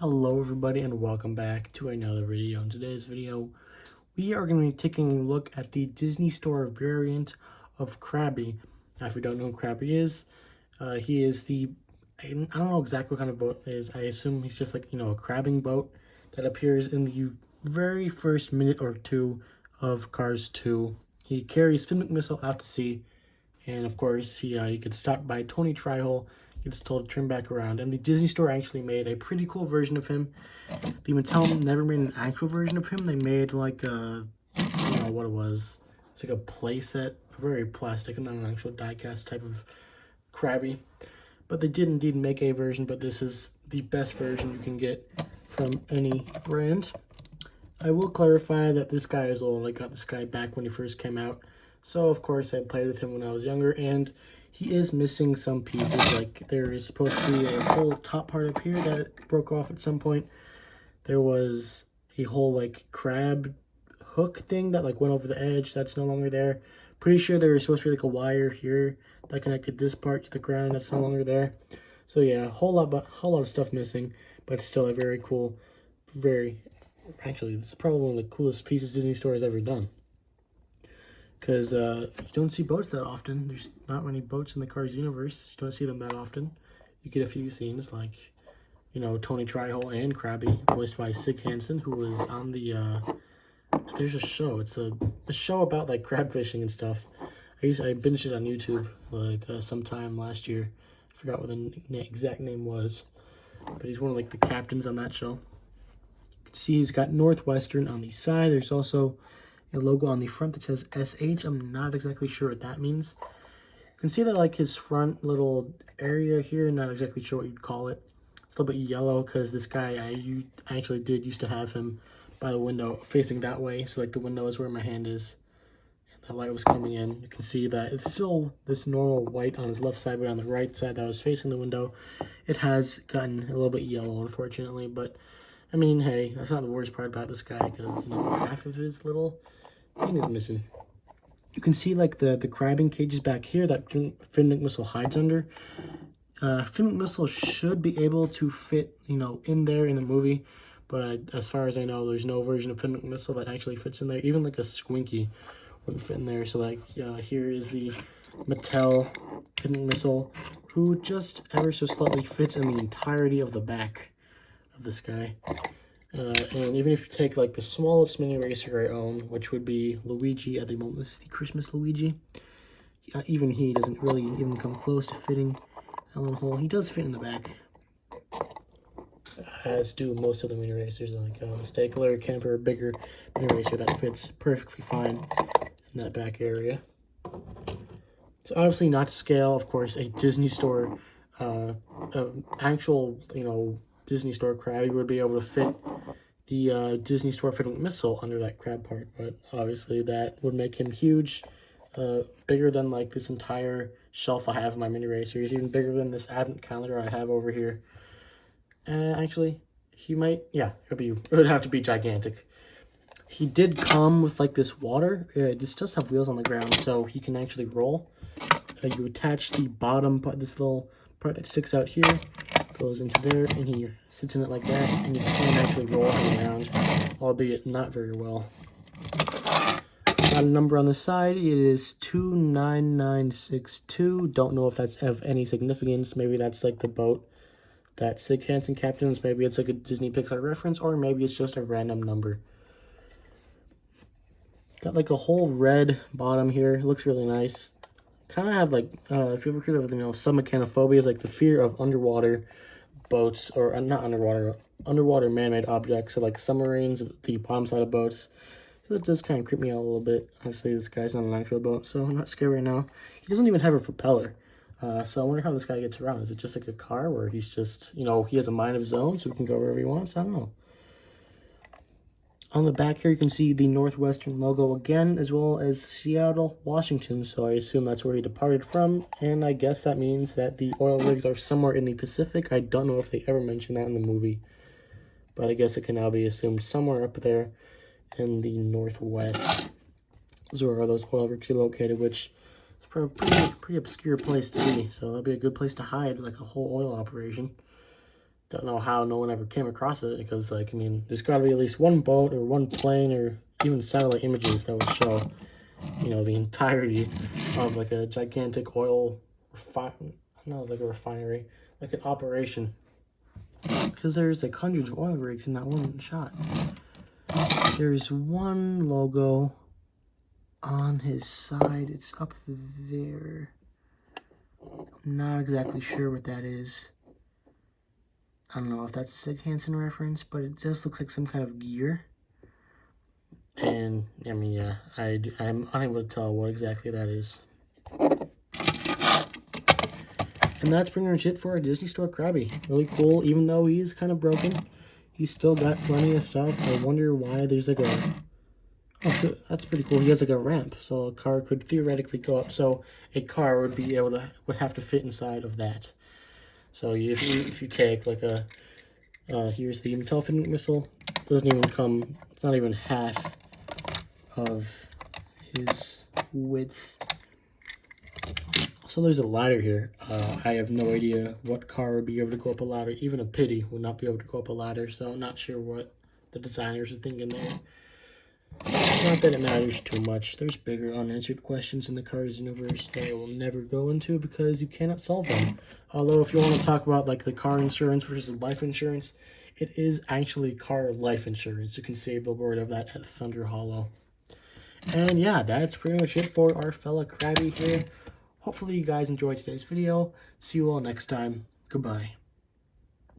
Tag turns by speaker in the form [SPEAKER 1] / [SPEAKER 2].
[SPEAKER 1] Hello everybody and welcome back to another video. In today's video, we are going to be taking a look at the Disney Store variant of Crabby. Now, if you don't know who Crabby is, he is I don't know exactly what kind of boat it is. I assume he's just like, a crabbing boat that appears in the very first minute or two of Cars 2. He carries Finn McMissile out to sea, and of course, he gets stopped by Tony Tryhole, gets told to turn back around, and the Disney Store actually made a pretty cool version of him. The Mattel never made an actual version of him. They made like a, I don't know what it was. It's like a play set, very plastic, not an actual diecast type of Crabby. But they did indeed make a version, but this is the best version you can get from any brand. I will clarify that this guy is old. I got this guy back when he first came out. So, of course, I played with him when I was younger, and he is missing some pieces. Like, there is supposed to be a whole top part up here that broke off at some point. There was a whole, like, crab hook thing that, like, went over the edge. That's no longer there. Pretty sure there was supposed to be, like, a wire here that connected this part to the ground. That's no longer there. So, yeah, a whole lot of stuff missing, but still a very cool, actually, this is probably one of the coolest pieces Disney Store has ever done. Because you don't see boats that often. There's not many boats in the Cars universe. You don't see them that often. You get a few scenes like, Tony Tryhole and Crabby, voiced by Sig Hansen, who was on the, there's a show. It's a show about, like, crab fishing and stuff. I binged it on YouTube, like, sometime last year. I forgot what the exact name was. But he's one of, like, the captains on that show. You can see he's got Northwestern on the side. There's also a logo on the front that says SH. I'm not exactly sure what that means. You can see that, like, his front little area here, not exactly sure what you'd call it. It's a little bit yellow because this guy, I actually did used to have him by the window facing that way. So, like, the window is where my hand is. And the light was coming in. You can see that it's still this normal white on his left side, but on the right side that was facing the window, it has gotten a little bit yellow, unfortunately. But, I mean, hey, that's not the worst part about this guy because, half of his little thing is missing. You can see, like, the crabbing cages back here that Finn McMissile hides under. Finn McMissile should be able to fit, in there in the movie, but as far as I know, there's no version of Finn McMissile that actually fits in there. Even, like, a Squinky wouldn't fit in there. So, like, here is the Mattel Finn McMissile, who just ever so slightly fits in the entirety of the back of this guy. And even if you take, like, the smallest mini racer I own, which would be Luigi at the moment, this is the Christmas Luigi. Even he doesn't really even come close to fitting Ellen Hole. He does fit in the back, as do most of the mini racers, like Stakler, Camper, bigger mini racer that fits perfectly fine in that back area. So obviously not to scale, of course, a Disney Store, actual, Disney Store Crabby would be able to fit the Disney Store Finn McMissile under that crab part, but obviously that would make him huge, bigger than, like, this entire shelf I have in my mini racers, even bigger than this advent calendar I have over here. Actually, he might, yeah, it would have to be gigantic. He did come with, like, this water. This does have wheels on the ground, so he can actually roll. You attach the bottom part, this little part that sticks out here, goes into there, and he sits in it like that, and you can actually roll him around, albeit not very well. Got a number on the side. It is 29962. Don't know if that's of any significance. Maybe that's, like, the boat that Sig Hansen captains. Maybe it's, like, a Disney Pixar reference, or maybe it's just a random number. Got, like, a whole red bottom here. It looks really nice. Kind of have, like, if you ever heard of, submechanophobia, like the fear of underwater boats, or not underwater man-made objects, so like submarines, the bottom side of boats. So that does kind of creep me out a little bit. Obviously, this guy's not an actual boat, so I'm not scared right now. He doesn't even have a propeller. So I wonder how this guy gets around. Is it just like a car where he's just, he has a mind of his own, so he can go wherever he wants? I don't know. On the back here, you can see the Northwestern logo again, as well as Seattle, Washington. So I assume that's where he departed from. And I guess that means that the oil rigs are somewhere in the Pacific. I don't know if they ever mentioned that in the movie, but I guess it can now be assumed somewhere up there in the Northwest is where those oil rigs are located, which is probably a pretty obscure place to be. So that'll be a good place to hide, like a whole oil operation. Don't know how no one ever came across it, because, like, I mean, there's got to be at least one boat or one plane or even satellite images that would show, you know, the entirety of, like, a gigantic oil not like a refinery, like an operation. Because there's, like, hundreds of oil rigs in that one shot. There's one logo on his side. It's up there. I'm not exactly sure what that is. I don't know if that's a Sig Hansen reference, but it just looks like some kind of gear. And, I mean, yeah, I'm unable to tell what exactly that is. And that's pretty much it for our Disney Store Crabby. Really cool, even though he is kind of broken. He's still got plenty of stuff. I wonder why there's like a... Oh, that's pretty cool. He has like a ramp, so a car could theoretically go up. So a car would be able to, would have to fit inside of that. So if you take like a, here's the Finn McMissile, doesn't even come, it's not even half of his width. So there's a ladder here. I have no idea what car would be able to go up a ladder. Even a Pity would not be able to go up a ladder, so I'm not sure what the designers are thinking there. Not that it matters too much. There's bigger unanswered questions in the Cars universe that I will never go into because you cannot solve them. Although if you want to talk about like the car insurance versus life insurance, it is actually car life insurance. You can see a billboard of that at Thunder Hollow. And yeah, that's pretty much it for our fella Crabby here. Hopefully you guys enjoyed today's video. See you all next time. Goodbye.